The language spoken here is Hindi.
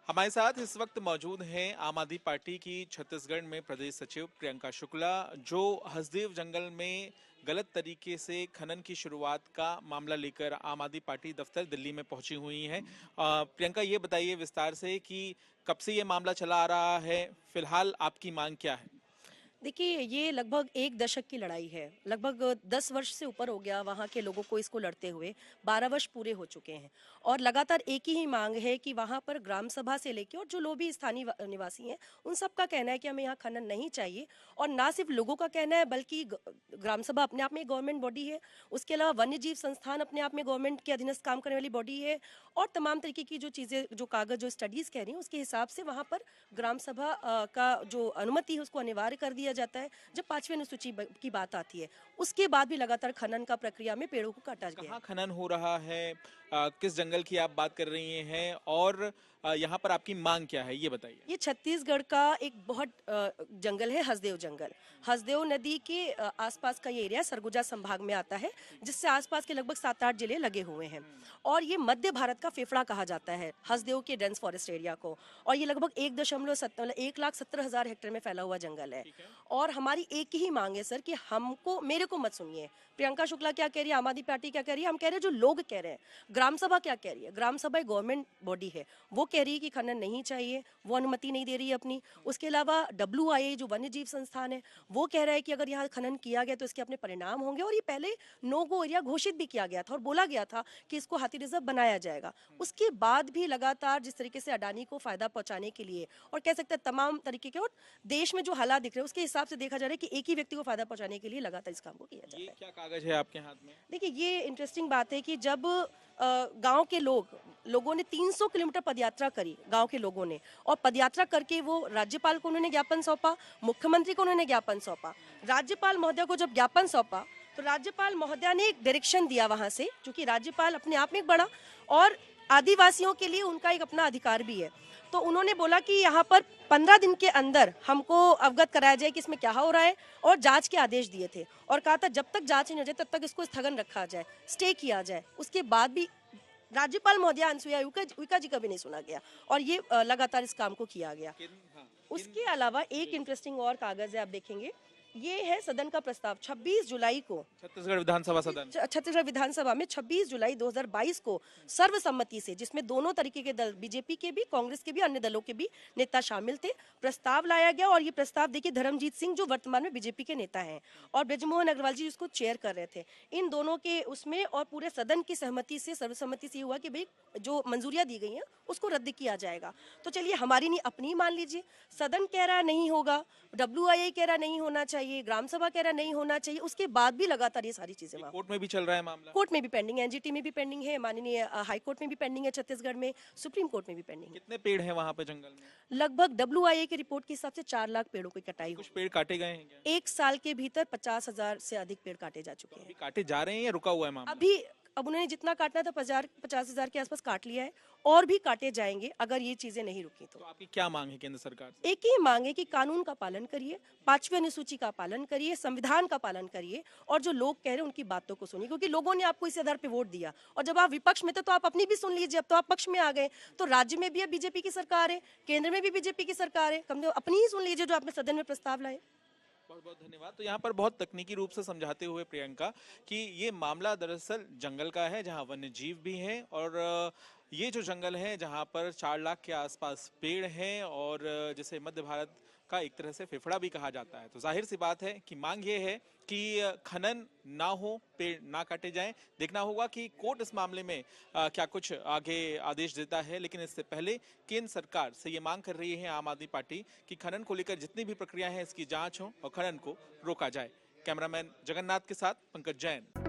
हमारे साथ इस वक्त मौजूद हैं आम आदमी पार्टी की छत्तीसगढ़ में प्रदेश सचिव प्रियंका शुक्ला, जो हसदेव जंगल में गलत तरीके से खनन की शुरुआत का मामला लेकर आम आदमी पार्टी दफ्तर दिल्ली में पहुंची हुई हैं। प्रियंका, ये बताइए विस्तार से कि कब से ये मामला चला आ रहा है, फिलहाल आपकी मांग क्या है? देखिए, ये लगभग 1 दशक की लड़ाई है। लगभग 10 वर्ष से ऊपर हो गया वहाँ के लोगों को इसको लड़ते हुए। 12 वर्ष पूरे हो चुके हैं और लगातार एक ही मांग है कि वहाँ पर ग्राम सभा से लेके और जो लोग भी स्थानीय निवासी हैं, उन सब का कहना है कि हमें यहाँ खनन नहीं चाहिए। और ना सिर्फ लोगों का कहना है, बल्कि ग्राम सभा अपने आप में एक गवर्नमेंट बॉडी है। उसके अलावा वन्य जीव संस्थान अपने आप में गवर्नमेंट के अधीनस्थ काम करने वाली बॉडी है। और तमाम तरीके की जो चीज़ें, जो कागज, जो स्टडीज़ कह रही हैं, उसके हिसाब से वहाँ पर ग्राम सभा का जो अनुमति है उसको अनिवार्य कर दिया जाता है जब 5वीं अनुसूची की बात आती है। उसके बाद भी लगातार खनन का प्रक्रिया में पेड़ों को काटा गया है। कहाँ खनन हो रहा है? किस जंगल की आप बात कर रही हैं और यहाँ पर आपकी मांग क्या है, ये बताइए। ये छत्तीसगढ़ का एक बहुत जंगल है, हसदेव जंगल। हसदेव नदी के आसपास का ये एरिया सरगुजा संभाग में आता है, जिससे आसपास के लगभग 7-8 जिले लगे हुए हैं। और ये मध्य भारत का फेफड़ा कहा जाता है हसदेव के डेंस फॉरेस्ट एरिया को। और ये लगभग 1,70,000 हेक्टेयर में फैला हुआ जंगल है। और हमारी एक ही मांग है सर कि हमको, मेरे को मत सुनिए प्रियंका शुक्ला क्या कह रही है, आम आदमी पार्टी क्या कह रही है, हम कह रहे हैं जो लोग कह रहे हैं। ग्राम सभा क्या कह रही है? ग्राम सभा एक गवर्नमेंट बॉडी है, वो कह रही है कि खनन नहीं चाहिए, वो अनुमति नहीं दे रही है अपनी। उसके अलावा WIA जो वन्य जीव संस्थान है, वो कह रहा है कि अगर यहाँ खनन किया गया तो इसके अपने परिणाम होंगे। और ये पहले नो गो एरिया घोषित भी किया गया था और बोला गया था कि इसको हाथी रिजर्व बनाया जाएगा। उसके बाद भी लगातार जिस तरीके से अडानी को फायदा पहुंचाने के लिए, और कह सकते हैं तमाम तरीके के, और देश में जो हालात दिख रहे हैं उसके हिसाब से देखा जा रहा है कि एक ही व्यक्ति को फायदा पहुंचाने के लिए लगातार इस काम को किया जा रहा है। ये क्या कागज है आपके हाथ में? देखिए, ये इंटरेस्टिंग बात है कि जब गांव के लोगों ने 300 किलोमीटर पदयात्रा करी, गांव के लोगों ने, और पदयात्रा करके वो राज्यपाल को उन्होंने ज्ञापन सौंपा, मुख्यमंत्री को उन्होंने ज्ञापन सौंपा। राज्यपाल महोदय को जब ज्ञापन सौंपा तो राज्यपाल महोदय ने एक डायरेक्शन दिया वहां से, क्योंकि राज्यपाल अपने आप में एक बड़ा, और आदिवासियों के लिए उनका एक अपना अधिकार भी है। तो उन्होंने बोला कि यहाँ पर 15 दिन के अंदर हमको अवगत कराया जाए कि इसमें क्या हो रहा है, और जांच के आदेश दिए थे। और कहा था जब तक जांच नहीं हो जाए तब तक इसको स्थगन रखा जाए, स्टे किया जाए। उसके बाद भी राज्यपाल महोदया अनुसुईया उइका जी का भी नहीं सुना गया, और ये लगातार इस काम को किया गया। उसके अलावा एक इंटरेस्टिंग और कागज है, आप देखेंगे, ये है सदन का प्रस्ताव। 26 जुलाई को छत्तीसगढ़ विधानसभा सदन, छत्तीसगढ़ विधानसभा में 26 जुलाई 2022 को सर्वसम्मति से, जिसमें दोनों तरीके के दल, बीजेपी के भी, कांग्रेस के भी, अन्य दलों के भी नेता शामिल थे, प्रस्ताव लाया गया। और ये प्रस्ताव देखिए, धर्मजीत सिंह जो वर्तमान में बीजेपी के नेता हैं, और ब्रजमोहन अग्रवाल जी जिसको चेयर कर रहे थे, इन दोनों के उसमें और पूरे सदन की सहमति से, सर्वसम्मति से हुआ कि भाई जो मंजूरियां दी गई हैं उसको रद्द किया जाएगा। तो चलिए, हमारी नहीं अपनी मान लीजिए। सदन कह रहा नहीं होगा, WIA कह रहा नहीं होना चाहिए, ग्राम सभा कह रहा नहीं होना चाहिए, उसके बाद भी लगातार ये सारी चीजें कोर्ट में भी चल रहा है मामला। कोर्ट में भी पेंडिंग है, NGT में भी पेंडिंग है, माननीय हाई कोर्ट में भी पेंडिंग है छत्तीसगढ़ में, सुप्रीम कोर्ट में भी पेंडिंग है। कितने पेड़ हैं वहाँ पे जंगल में? लगभग WIA की रिपोर्ट के हिसाब से 4 लाख पेड़ों की कटाई कुछ हुई। पेड़ काटे गए हैं क्या? 1 साल के भीतर 50,000 से अधिक पेड़ काटे जा चुके हैं। अभी काटे जा रहे हैं या रुका हुआ है मामला? अभी अब उन्होंने जितना काटना था 50,000 के आसपास काट लिया है, और भी काटे जाएंगे अगर ये चीजें नहीं रुकी तो। आपकी क्या मांग है केंद्र सरकार से? एक ही मांग है कि कानून का पालन करिए, 5वीं अनुसूची का पालन करिए, संविधान का पालन करिए, और जो लोग कह रहे हैं उनकी बातों को सुनिए, क्योंकि लोगों ने आपको इस आधार पे वोट दिया। और जब आप विपक्ष में थे तो आप अपनी भी सुन लीजिए, अब तो आप पक्ष में आ गए, तो राज्य में भी अब बीजेपी की सरकार है, केंद्र में भी बीजेपी की सरकार है, कम से कम अपनी ही सुन लीजिए जो आपने सदन में प्रस्ताव लाए। बहुत बहुत धन्यवाद। तो यहाँ पर बहुत तकनीकी रूप से समझाते हुए प्रियंका कि ये मामला दरअसल जंगल का है, जहाँ वन्य जीव भी हैं, और ये जो जंगल है जहाँ पर 4 लाख के आसपास पेड़ हैं, और जिसे मध्य भारत का एक तरह से फेफड़ा भी कहा जाता है। तो जाहिर सी बात है कि मांग ये है कि खनन ना हो, पेड़ ना काटे जाएं। देखना होगा कि कोर्ट इस मामले में क्या कुछ आगे आदेश देता है। लेकिन इससे पहले केंद्र सरकार से ये मांग कर रही है आम आदमी पार्टी कि खनन को लेकर जितनी भी प्रक्रिया है इसकी जांच हो और खनन को रोका जाए। कैमरामैन जगन्नाथ के साथ पंकज जैन।